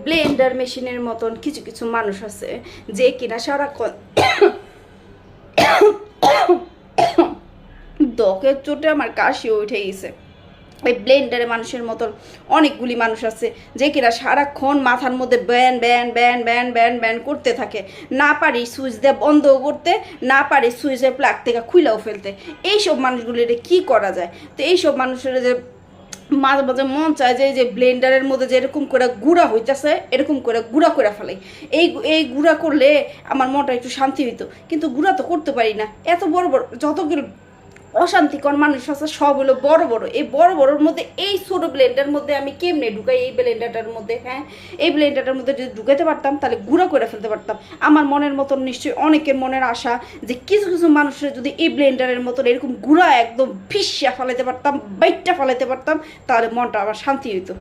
Blender মেশিনের মতন কিছু কিছু মানুষ আছে যে কিনা সারাক্ষণ দকের চোটে আমার কাশি উঠে গেছে। এই ব্লেন্ডারে মানুষের মতন অনেকগুলি মানুষ আছে যে কিনা সারাক্ষণ মাথার মধ্যে ব্যান ব্যান ব্যান ব্যান ব্যান ব্যান করতে থাকে, না পারি সুইচ দিয়ে বন্ধও করতে, না পারি সুইচের প্লাগ থেকে খুলেও ফেলতে। এইসব মানুষগুলির কি করা যায়? তো এইসব মানুষের যে মাঝে মাঝে মন চায় যে এই যে ব্লেন্ডারের মধ্যে যে এরকম করে গুঁড়া হইতেছে এরকম করে গুঁড়া করে ফেলাই, এই গুঁড়া করলে আমার মনটা একটু শান্তি হইতো, কিন্তু গুঁড়া তো করতে পারি না। এত বড় বড় যতগুলো অশান্তিকর মানুষ আছে সব হলো বড় বড়, এই বড় বড়োর মধ্যে এই ছোটো ব্লেন্ডার মধ্যে আমি কেমনে ঢুকাই? এই ব্লেন্ডারটার মধ্যে, হ্যাঁ এই ব্লেন্ডারটার মধ্যে যদি ঢুকাইতে পারতাম তাহলে গুঁড়া করে ফেলতে পারতাম। আমার মনের মতন নিশ্চয়ই অনেকের মনের আশা যে কিছু কিছু মানুষের যদি এই ব্লেন্ডারের মতন এরকম গুঁড়া একদম ফিসিয়া ফেলাইতে পারতাম, বাইটটা ফেলাইতে পারতাম, তাহলে মনটা আমার শান্তি হইতো।